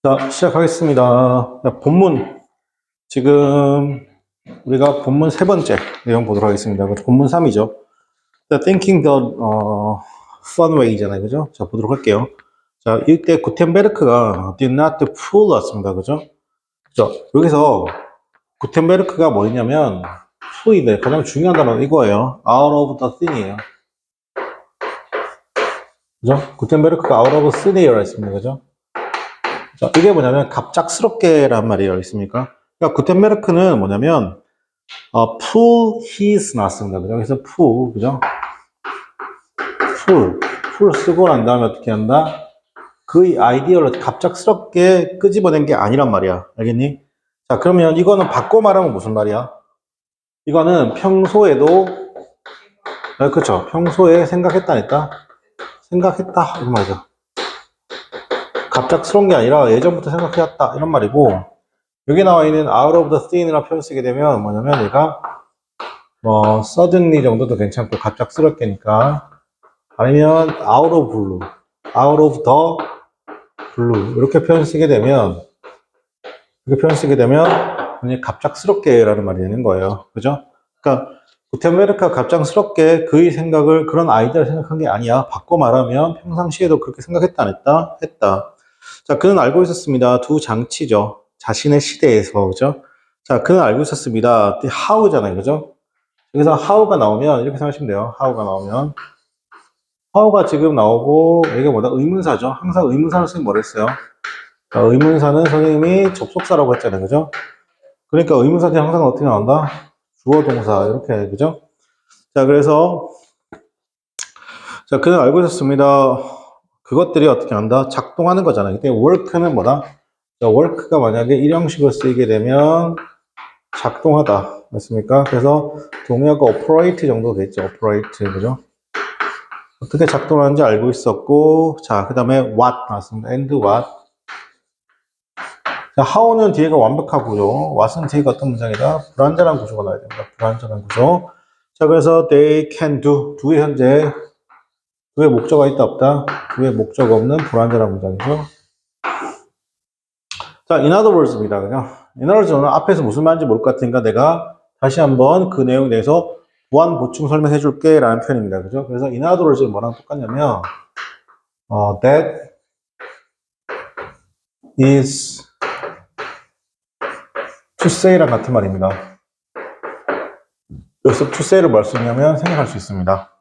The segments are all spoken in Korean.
자, 시작하겠습니다. 자, 본문. 지금 우리가 본문 세 번째 내용 보도록 하겠습니다. 본문 3이죠. 자, Thinking the Fun Way잖아요. 그죠? 자, 보도록 할게요. 자, 이때 구텐베르크가 did not fool 왔습니다. 그죠? 자, 여기서 구텐베르크가 뭐냐면 fool인데 가장 중요한 단어는 이거예요. out of the thin이에요. 그죠? 구텐베르크가 out of thin이라고 했습니다. 그죠? 자, 이게 뭐냐면 갑작스럽게란 말이에요. 있습니까? 그러니까 구텐베르크는 뭐냐면 pull his 나왔습니다. 그죠? 그래서 pull, 그죠? pull 쓰고 난 다음에 어떻게 한다? 그의 아이디어를 갑작스럽게 끄집어낸 게 아니란 말이야. 알겠니? 자, 그러면 이거는 바꿔 말하면 무슨 말이야? 이거는 평소에도, 그쵸. 평소에 생각했다, 했다? 생각했다, 이런 말이죠. 갑작스러운 게 아니라 예전부터 생각해왔다, 이런 말이고, 여기 나와 있는 out of the thin이라는 표현 쓰게 되면 뭐냐면 얘가 suddenly 정도도 괜찮고 갑작스럽게니까 아니면 out of blue, out of the blue 이렇게 표현 쓰게 되면 그냥 갑작스럽게라는 말이 되는 거예요. 그죠? 그러니까 구텐베르크가 갑작스럽게 그의 생각을 그런 아이디어를 생각한 게 아니야. 바꿔 말하면 평상시에도 그렇게 생각했다 안 했다? 했다. 자, 그는 알고 있었습니다. 두 장치죠. 자신의 시대에서, 그죠? 자, 그는 알고 있었습니다. how잖아요. 그죠? 여기서 how가 나오면 이렇게 생각하시면 돼요. how가 지금 나오고 이게 뭐다? 의문사죠. 항상 의문사를 쓰면 뭐라 했어요? 자, 의문사는 선생님이 접속사라고 했잖아요. 그죠? 그러니까 의문사는 항상 어떻게 나온다? 주어 동사 이렇게 그죠? 자, 그래서 자, 그는 알고 있었습니다. 그것들이 어떻게 한다? 작동하는 거잖아요. 이때 work는 뭐다? 자, work가 만약에 일형식을 쓰이게 되면 작동하다. 맞습니까? 그래서 동의어가 operate 정도 되겠죠. operate. 그죠? 어떻게 작동하는지 알고 있었고, 자, 그 다음에 what 나왔습니다. and what. 자, how는 뒤에가 완벽한 구조, what은 뒤에가 어떤 문장이다? 불완전한 구조가 나와야 됩니다. 불완전한 구조. 자, 그래서 they can do. do의 현재, do의 목적어가 있다 없다? do의 목적어 없는 불완전한 문장이죠. 자, in other words입니다. 그죠? in other words는 앞에서 무슨 말인지 모를 것 같으니까 내가 다시 한번 그 내용에 대해서 보완 보충 설명해 줄게 라는 표현입니다. 그죠? 그래서 in other words는 뭐랑 똑같냐면, that is to say랑 같은 말입니다. 여기서 to say를 뭘 쓰냐면 생각할 수 있습니다.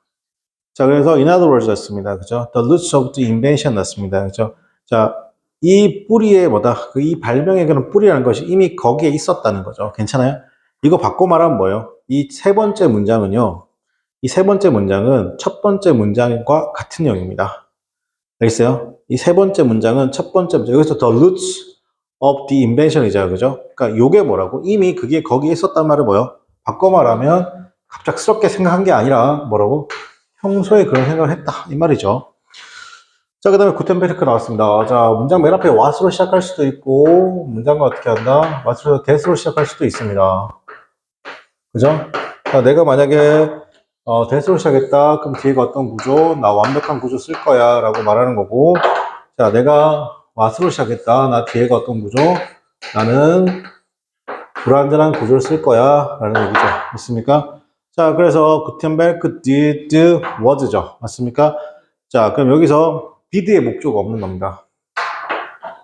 자, 그래서 in other words 였습니다. 그죠? The roots of the invention 였습니다. 그죠? 자, 이 뿌리의 뭐다? 이 발명의 그런 뿌리라는 것이 이미 거기에 있었다는 거죠. 괜찮아요? 이거 바꿔 말하면 뭐예요? 이 세 번째 문장은요. 이 세 번째 문장은 첫 번째 문장과 같은 내용입니다. 알겠어요? 이 세 번째 문장은 첫 번째 문장. 여기서 the roots of the invention이죠. 그죠? 그러니까 요게 뭐라고? 이미 그게 거기에 있었단 말은 뭐예요? 바꿔 말하면 갑작스럽게 생각한 게 아니라 뭐라고? 평소에 그런 생각을 했다. 이 말이죠. 자, 그 다음에 구텐베르크 나왔습니다. 자, 문장 맨 앞에 what으로 시작할 수도 있고, 문장과 어떻게 한다? what으로 that으로 시작할 수도 있습니다. 그죠? 자, 내가 만약에, that으로 시작했다. 그럼 뒤에가 어떤 구조? 나 완벽한 구조 쓸 거야. 라고 말하는 거고, 자, 내가 what으로 시작했다. 나 뒤에가 어떤 구조? 나는 불완전한 구조를 쓸 거야. 라는 얘기죠. 맞습니까? 자, 그래서 구텐베르크 did was죠. 맞습니까? 자, 그럼 여기서 did의 목적어가 없는 겁니다.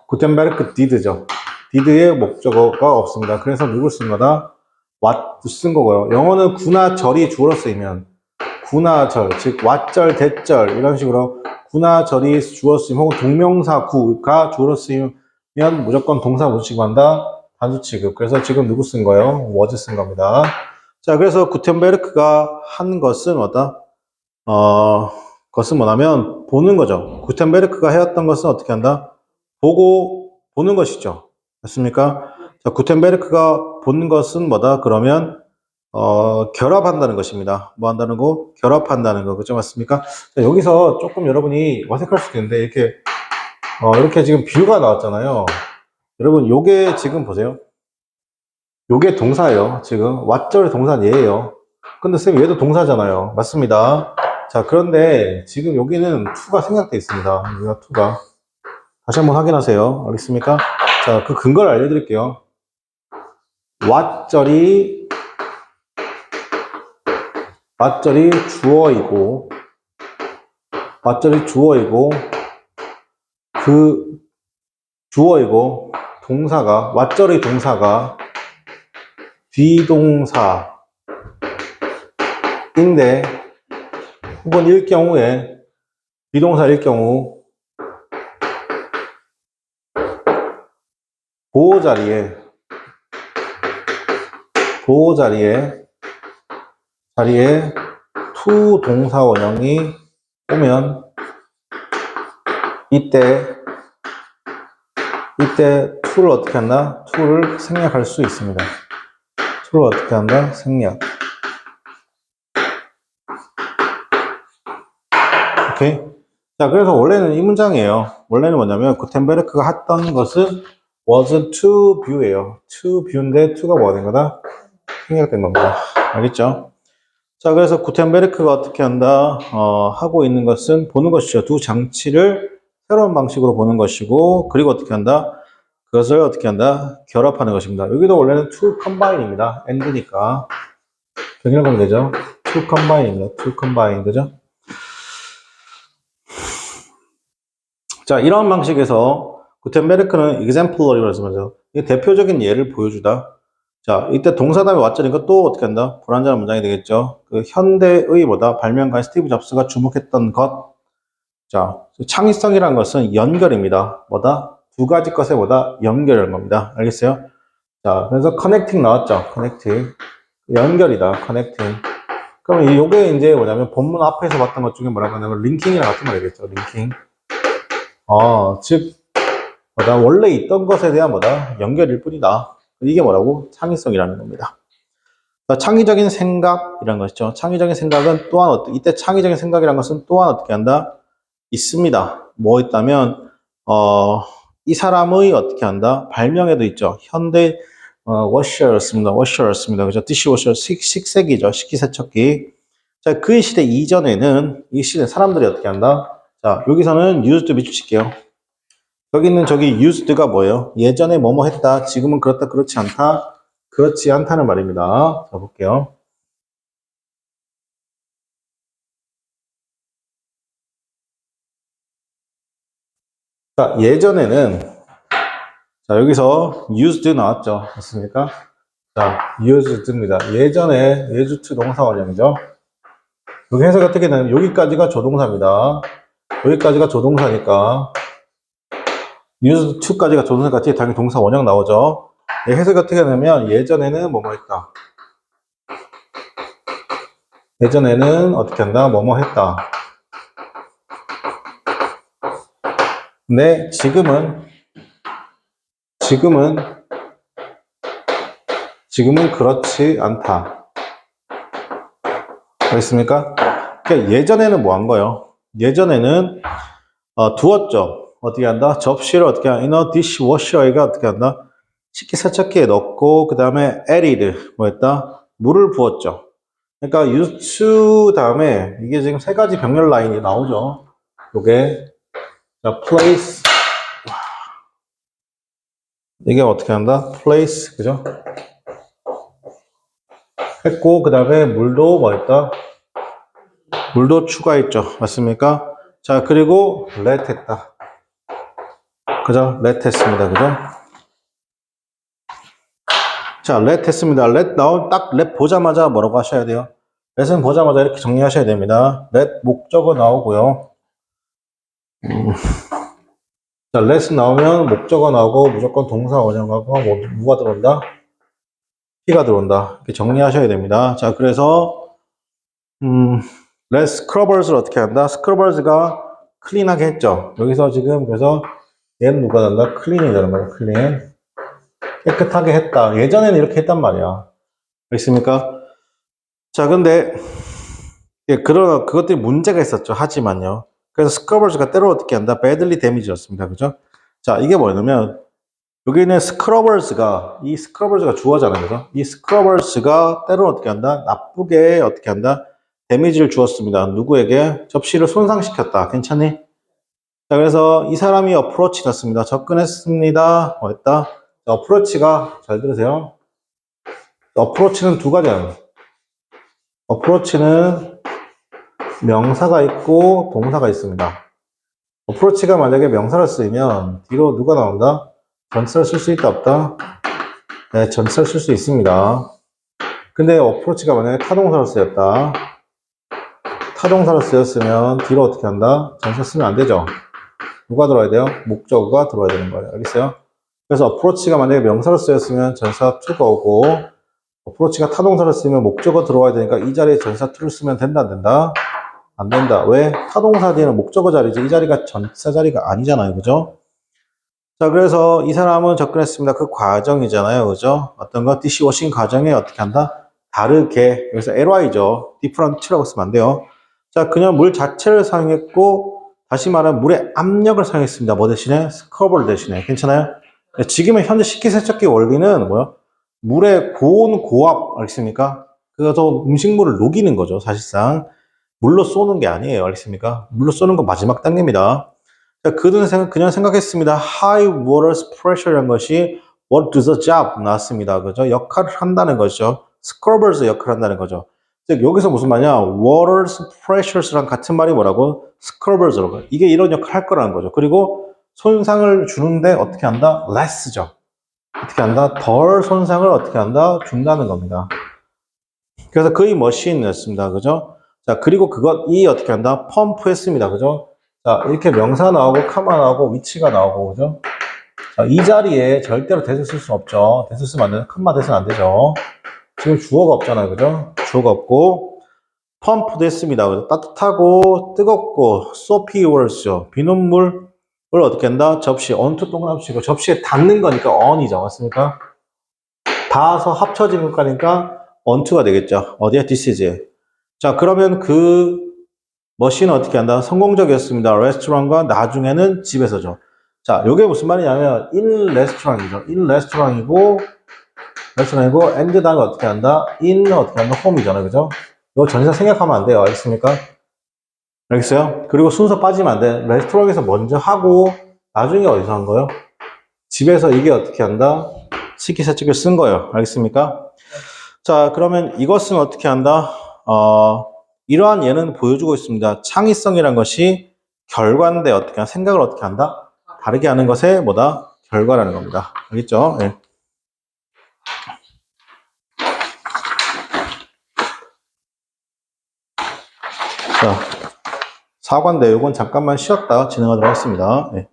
구텐베르크 did죠. did의 목적어가 없습니다. 그래서 누굴 쓴 거다? what 쓴 거고요. 영어는 구나 절이 주어로 쓰이면 구나 절, 즉 what절, that절 이런 식으로 구나 절이 주어 쓰이면 혹은 동명사 구가 주어로 쓰이면 무조건 동사 무슨 취급한다? 단수 취급. 그래서 지금 누구 쓴 거예요? was 쓴 겁니다. 자, 그래서 구텐베르크가 한 것은 뭐다? 그것은 뭐냐면 보는 거죠. 구텐베르크가 해왔던 것은 어떻게 한다? 보는 것이죠. 맞습니까? 자, 구텐베르크가 보는 것은 뭐다? 그러면 결합한다는 것입니다. 뭐 한다는 거? 결합한다는 거. 그죠? 맞습니까? 자, 여기서 조금 여러분이 어색할 수도 있는데 이렇게 지금 비유가 나왔잖아요. 여러분 요게 지금 보세요. 요게 동사예요. 지금 왓절 동사는 얘예요. 근데 쌤 얘도 동사잖아요. 맞습니다. 자, 그런데 지금 여기는 to가 생략되어 있습니다. 여기가 to가. 다시 한번 확인하세요. 알겠습니까? 자, 그 근거를 알려드릴게요. 왓절이 주어이고, 그 주어이고, 왓절의 동사가 비동사인데, 혹은 비동사일 경우, 보호 자리에 to 동사 원형이 오면 이때 to를 어떻게 한다? to를 생략할 수 있습니다. to를 어떻게 한다? 생략. 오케이. 자, 그래서 원래는 이 문장이에요. 원래는 뭐냐면 구텐베르크가 했던 것은 was to view예요. to view인데 to가 뭐가 된 거다? 생략된 겁니다. 알겠죠? 자, 그래서 구텐베르크가 어떻게 한다? 하고 있는 것은 보는 것이죠. 두 장치를 새로운 방식으로 보는 것이고, 그리고 어떻게 한다? 그것을 어떻게 한다? 결합하는 것입니다. 여기도 원래는 to combine입니다. and니까. 병렬 가면 되죠? to combine입니다. to combine. 그죠? 자, 이런 방식에서 구텐베르크는 exemplary라고 해서 이 대표적인 예를 보여주다. 자, 이때 동사 다음에 왓절이니까 또 어떻게 한다? 불완전한 문장이 되겠죠. 그 현대의 발명가 스티브 잡스가 주목했던 것. 자, 창의성이라는 것은 연결입니다. 두 가지 것에 연결이라는 겁니다. 알겠어요? 자, 그래서 connecting 나왔죠. connecting. 연결이다. connecting. 그러면 이게 이제 뭐냐면 본문 앞에서 봤던 것 중에 뭐라고 하냐면 링킹이랑 같은 말이겠죠. 링킹. 즉, 원래 있던 것에 대한 연결일 뿐이다. 이게 뭐라고? 창의성이라는 겁니다. 창의적인 생각이라는 것이죠. 창의적인 생각은 또한 이때 창의적인 생각이라는 것은 또한 어떻게 한다? 있습니다. 뭐 있다면 이 사람의 어떻게 한다? 발명에도 있죠. 현대 워셔였습니다. 그죠? 디시워셔 식세기죠. 식기세척기. 자, 그 시대 이전에는 이 시대 사람들이 어떻게 한다? 자, 여기서는 used 비추칠게요. 여기 있는 used가 뭐예요? 예전에 뭐뭐 했다. 지금은 그렇다, 그렇지 않다. 그렇지 않다는 말입니다. 자, 볼게요. 자, 예전에는, 자, 여기서 used 나왔죠. 맞습니까? 자, used입니다. 예전에 예주투 동사 원형이죠. 여기 해석이 어떻게 되냐면, 여기까지가 조동사입니다. 여기까지가 조동사니까, used to까지가 조동사니까 뒤에 당연히 동사 원형 나오죠. 해석이 어떻게 되냐면, 예전에는 뭐뭐 했다. 예전에는 어떻게 한다? 뭐뭐 했다. 근데 지금은 그렇지 않다. 알겠습니까? 그러니까 예전에는 뭐 한 거예요? 예전에는 두었죠. 어떻게 한다? 접시를 어떻게 한다? in dishwasher가 어떻게 한다? 식기세척기에 넣고 그 다음에 added 뭐였다? 물을 부었죠. 그러니까 used to 다음에 이게 지금 세 가지 병렬 라인이 나오죠. 요게 자, place 이게 어떻게 한다? place 그죠? 했고 그 다음에 물도 뭐였다? 물도 추가했죠. 맞습니까? 자, 그리고 let 했다. 그죠? let 했습니다. 그죠? 자, let 했습니다. let let 보자마자 뭐라고 하셔야 돼요? let은 보자마자 이렇게 정리하셔야 됩니다. let 목적어 나오고요. 자, let 나오면 목적어 나오고 무조건 동사 원형하고 뭐가 들어온다? P가 들어온다. 이렇게 정리하셔야 됩니다. 자, 그래서 let scrubbers를 어떻게 한다? scrubbers가 클린하게 했죠. 여기서 지금 그래서 얘는 누가 된다? 클린이 되는 거예요. 클린. 깨끗하게 했다. 예전에는 이렇게 했단 말이야. 알겠습니까? 자, 근데 그것들이 문제가 있었죠. 하지만요. 그래서 스크러버즈가 때로 어떻게 한다? badly damage였습니다. 그죠? 자, 이게 뭐냐면 여기는 이 스크러버즈가 주어잖아요. 그죠? 이 스크러버즈가 때로 어떻게 한다? 나쁘게 어떻게 한다? 데미지를 주었습니다. 누구에게? 접시를 손상시켰다. 괜찮니? 자, 그래서 이 사람이 어프로치 했습니다. 접근했습니다. 했다. 어프로치가, 잘 들으세요. 어프로치는 두 가지예요. 어프로치는 명사가 있고 동사가 있습니다. 어프로치가 만약에 명사를 쓰이면 뒤로 누가 나온다? 전치사를 쓸 수 있다, 없다? 네, 전치사를 쓸 수 있습니다. 근데 어프로치가 만약에 타동사로 쓰였다. 타동사로 쓰였으면 뒤로 어떻게 한다? 전치사 쓰면 안 되죠. 누가 들어야 돼요? 목적어가 들어야 되는 거예요. 알겠어요? 그래서 어프로치가 만약에 명사로 쓰였으면 전치사 to가 오고, 어프로치가 타동사를 쓰면 목적어 들어와야 되니까 이 자리에 전치사 to를 쓰면 된다, 안 된다? 안 된다. 왜? 타동사 뒤에는 목적어 자리지. 이 자리가 전치사 자리가 아니잖아요. 그죠? 자, 그래서 이 사람은 접근했습니다. 그 과정이잖아요. 그죠? 어떤 거? 디시워싱 과정에 어떻게 한다? 다르게. 여기서 ly죠. different라고 쓰면 안 돼요. 자, 그냥 물 자체를 사용했고, 다시 말하면 물의 압력을 사용했습니다. 뭐 대신에? 스커블 대신에. 괜찮아요? 지금의 현재 식기세척기 원리는 뭐요? 물의 고온, 고압, 알겠습니까? 그래서 음식물을 녹이는 거죠. 사실상. 물로 쏘는 게 아니에요. 알겠습니까? 물로 쏘는 건 마지막 단계입니다. 자, 그냥 생각했습니다. High water pressure라는 것이 what does a job 나왔습니다. 그죠? 역할을 한다는 거죠. Scrubbers 역할을 한다는 거죠. 즉, 여기서 무슨 말이냐? Water pressures랑 같은 말이 뭐라고? Scrubbers라고. 이게 이런 역할을 할 거라는 거죠. 그리고 손상을 주는데 어떻게 한다? Less죠. 어떻게 한다? 덜 손상을 어떻게 한다? 준다는 겁니다. 그래서 그의 머신이었습니다. 그죠? 자, 그리고 이 어떻게 한다? 펌프 했습니다. 그죠? 자, 이렇게 명사 나오고, 카마 나오고, 위치가 나오고, 그죠? 자, 이 자리에 절대로 대수 쓸 수 없죠. 대수 쓰면 안 돼요. 컴마 대수는 안 되죠. 지금 주어가 없잖아요. 그죠? 주어가 없고, 펌프도 했습니다. 그죠? 따뜻하고, 뜨겁고, soapy waters죠. 비눗물을 어떻게 한다? 접시, onto 동그라미치고, 접시에 닿는 거니까 on이죠. 맞습니까? 닿아서 합쳐지는 거니까 onto가 되겠죠. 어디야? this is. 자, 그러면 그 머신은 어떻게 한다? 성공적이었습니다. 레스토랑과 나중에는 집에서죠. 자, 요게 무슨 말이냐면 in 레스토랑이죠. in 레스토랑이고 and 다음에 어떻게 한다? in 어떻게 한다? 홈이잖아요. 그죠? 이거 전치사 생략하면 안 돼요. 알겠습니까? 알겠어요? 그리고 순서 빠지면 안 돼. 레스토랑에서 먼저 하고 나중에 어디서 한 거예요? 집에서 이게 어떻게 한다? 식기세척기를 쓴 거예요. 알겠습니까? 자, 그러면 이것은 어떻게 한다? 이러한 예는 보여주고 있습니다. 창의성이란 것이 결과인데 어떻게 한다? 생각을 어떻게 한다? 다르게 하는 것의 뭐다? 결과라는 겁니다. 알겠죠? 네. 자, 사과인데 이건 잠깐만 쉬었다 진행하도록 하겠습니다. 네.